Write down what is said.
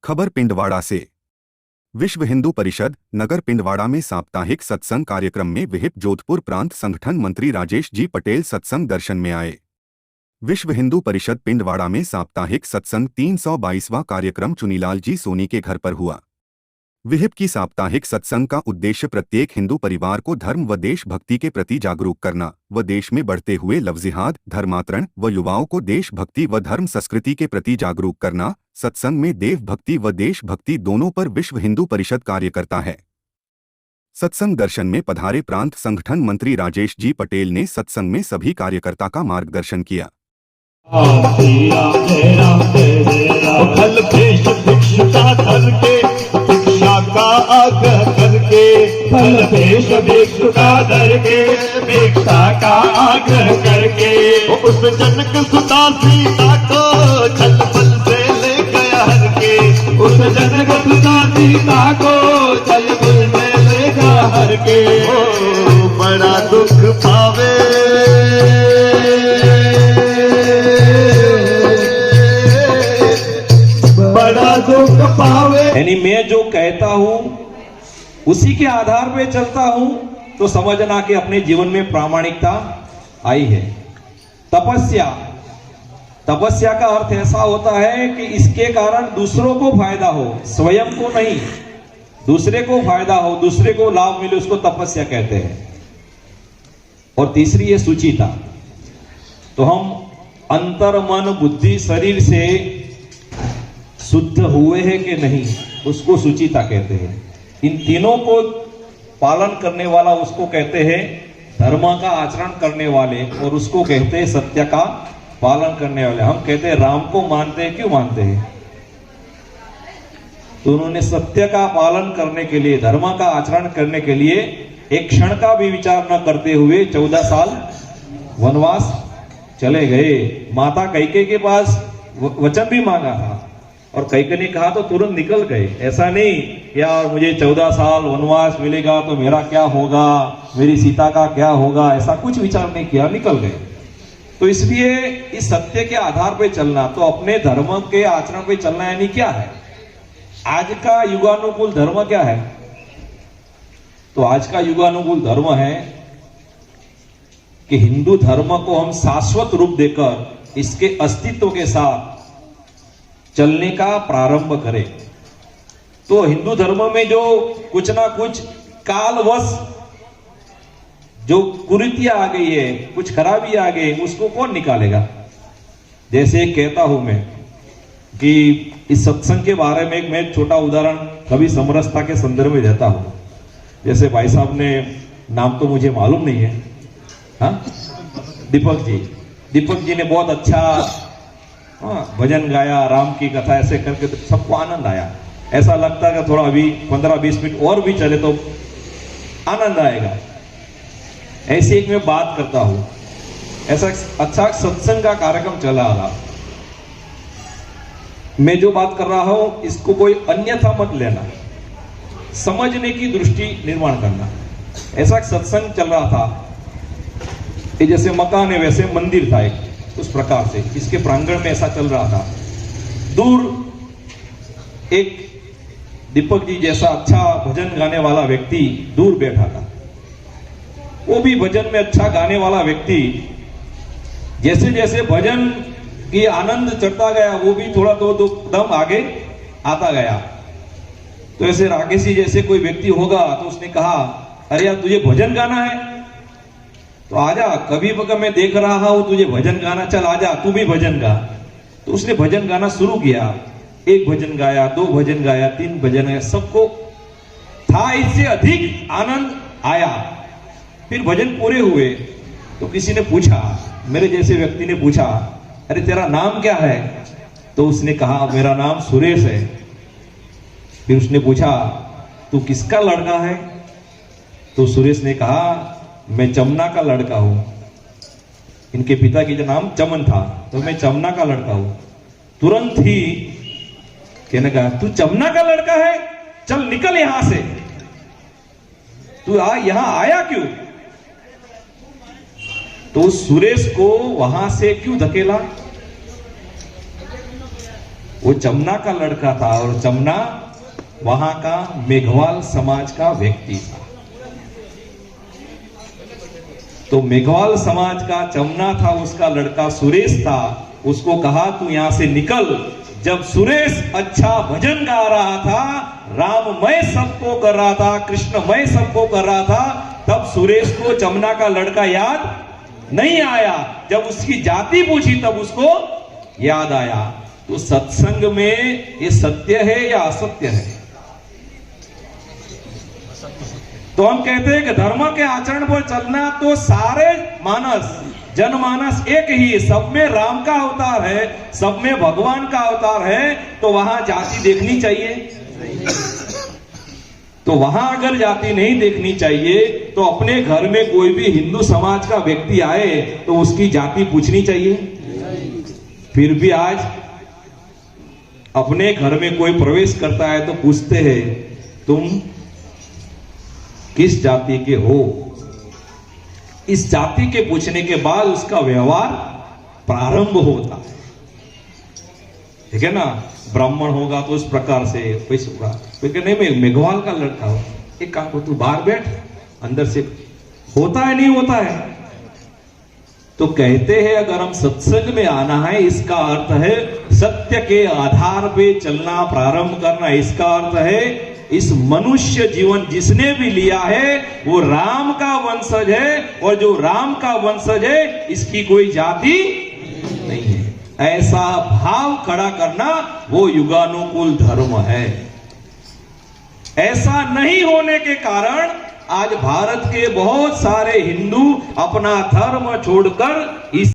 खबर पिंडवाड़ा से। विश्व हिंदू परिषद नगर पिंडवाड़ा में साप्ताहिक सत्संग कार्यक्रम में विहिप जोधपुर प्रांत संगठन मंत्री राजेश जी पटेल सत्संग दर्शन में आए। विश्व हिंदू परिषद पिंडवाड़ा में साप्ताहिक सत्संग 322वां कार्यक्रम चुनीलाल जी सोनी के घर पर हुआ। विहिप की साप्ताहिक सत्संग का उद्देश्य प्रत्येक हिंदू परिवार को धर्म व देशभक्ति के प्रति जागरूक करना व देश में बढ़ते हुए लवजिहाद, धर्मांतरण व युवाओं को देशभक्ति व धर्म संस्कृति के प्रति जागरूक करना। सत्संग में देवभक्ति व देशभक्ति दोनों पर विश्व हिंदू परिषद कार्य करता है। सत्संग दर्शन में पधारे प्रांत संगठन मंत्री राजेश जी पटेल ने सत्संग में सभी कार्यकर्ता का मार्गदर्शन किया। का आग्रह करके फल पेश भिक्षुका दर के भिक्षा का आग्रह करके उस जनक सुता सीता को छल बल से ले गया हर के उस जनक सुता सीता को छल बल से ले गया हर के बड़ा दुख पावे बड़ा दुख पावे। यानी मैं जो कहता हूं उसी के आधार पे चलता हूं तो समझना कि अपने जीवन में प्रामाणिकता आई है। तपस्या का अर्थ ऐसा होता है कि इसके कारण दूसरों को फायदा हो, स्वयं को नहीं, दूसरे को फायदा हो, दूसरे को लाभ मिले, उसको तपस्या कहते हैं। और तीसरी है सुचिता। तो हम अंतर मन बुद्धि शरीर से शुद्ध हुए हैं कि नहीं, उसको सुचिता कहते हैं। इन तीनों को पालन करने वाला उसको कहते हैं धर्म का आचरण करने वाले, और उसको कहते हैं सत्य का पालन करने वाले। हम कहते हैं राम को मानते हैं, क्यों मानते हैं? तो उन्होंने सत्य का पालन करने के लिए, धर्म का आचरण करने के लिए एक क्षण का भी विचार न करते हुए 14 साल वनवास चले गए। माता कैकेयी के पास वचन भी मांगा था और कैकेयी ने कहा तो तुरंत निकल गए। ऐसा नहीं यार मुझे 14 साल वनवास मिलेगा तो मेरा क्या होगा, मेरी सीता का क्या होगा, ऐसा कुछ विचार नहीं किया, निकल गए। तो इसलिए इस सत्य के आधार पे चलना, तो अपने धर्म के आचरण पे चलना यानी क्या है? आज का युगानुकूल धर्म क्या है? तो आज का युगानुकूल धर्म है कि हिंदू धर्म को हम शाश्वत रूप देकर इसके अस्तित्व के साथ चलने का प्रारंभ करें। तो हिंदू धर्म में जो कुछ ना कुछ कालवश जो कुरीतियां आ गई है, कुछ खराबी आ गई, उसको कौन निकालेगा? जैसे कहता हूं मैं कि इस सत्संग के बारे में एक मैं छोटा उदाहरण कभी समरसता के संदर्भ में देता हूं। जैसे भाई साहब ने, नाम तो मुझे मालूम नहीं है, हाँ, दीपक जी ने बहुत अच्छा भजन गाया, राम की कथा ऐसे करके, तो सबको आनंद आया। ऐसा लगता है कि थोड़ा अभी 15-20 मिनट और भी चले तो आनंद आएगा। ऐसी एक मैं बात करता हूं, ऐसा अच्छा सत्संग का कार्यक्रम चला रहा, मैं जो बात कर रहा हूं इसको कोई अन्यथा मत लेना, समझने की दृष्टि निर्माण करना। ऐसा सत्संग चल रहा था, ये जैसे मकान है वैसे मंदिर था एक, उस प्रकार से इसके प्रांगण में ऐसा चल रहा था। दूर एक दीपक जी जैसा अच्छा भजन गाने वाला व्यक्ति दूर बैठा था। वो भी भजन में अच्छा गाने वाला व्यक्ति जैसे जैसे भजन की आनंद चढ़ता गया, वो भी थोड़ा तो दम आगे आता गया। तो ऐसे राकेश जी जैसे कोई व्यक्ति होगा तो उसने कहा, अरे यार तुझे भजन गाना है तो आजा, कभी मैं देख रहा हूं तुझे भजन गाना, चल आजा तू भी भजन गा। तो उसने भजन गाना शुरू किया। एक भजन गाया, 2 भजन गाया, 3 भजन गाया, सबको था इससे अधिक आनंद आया। फिर भजन पूरे हुए तो किसी ने पूछा, मेरे जैसे व्यक्ति ने पूछा, अरे तेरा नाम क्या है? तो उसने कहा मेरा नाम सुरेश है। फिर उसने पूछा तू किसका लड़का है? तो सुरेश ने कहा मैं चमना का लड़का हूं। इनके पिता की जो नाम चमन था, तो मैं चमना का लड़का हूं। तुरंत ही कहने कहा तू चमना का लड़का है, चल निकल यहां से, तू यहां आया क्यों? तो सुरेश को वहां से क्यों धकेला? वो जमुना का लड़का था और जमुना वहां का मेघवाल समाज का व्यक्ति था। तो मेघवाल समाज का जमुना था, उसका लड़का सुरेश था। उसको कहा तू यहां से निकल। जब सुरेश अच्छा भजन गा रहा था, राममय सबको कर रहा था, कृष्णमय सबको कर रहा था, तब सुरेश को जमुना का लड़का याद नहीं आया। जब उसकी जाति पूछी तब उसको याद आया। तो सत्संग में ये सत्य है या असत्य है? तो हम कहते हैं कि धर्म के आचरण पर चलना, तो सारे मानस जनमानस एक ही, सब में राम का अवतार है, सब में भगवान का अवतार है, तो वहां जाति देखनी चाहिए। तो वहां अगर जाति नहीं देखनी चाहिए तो अपने घर में कोई भी हिंदू समाज का व्यक्ति आए तो उसकी जाति पूछनी चाहिए। फिर भी आज अपने घर में कोई प्रवेश करता है तो पूछते हैं तुम किस जाति के हो। इस जाति के पूछने के बाद उसका व्यवहार प्रारंभ होता है, ठीक है ना। ब्राह्मण होगा तो उस प्रकार से वैसे होगा, तो नहीं मैं मेघवाल का लड़का हूं, एक काम को तू बाहर बैठ, अंदर से होता है नहीं होता है। तो कहते हैं अगर हम सत्संग में आना है, इसका अर्थ है सत्य के आधार पे चलना प्रारंभ करना। इसका अर्थ है इस मनुष्य जीवन जिसने भी लिया है वो राम का वंशज है, और जो राम का वंशज है इसकी कोई जाति नहीं है। ऐसा भाव खड़ा करना वो युगानुकूल धर्म है। ऐसा नहीं होने के कारण आज भारत के बहुत सारे हिंदू अपना धर्म छोड़कर इस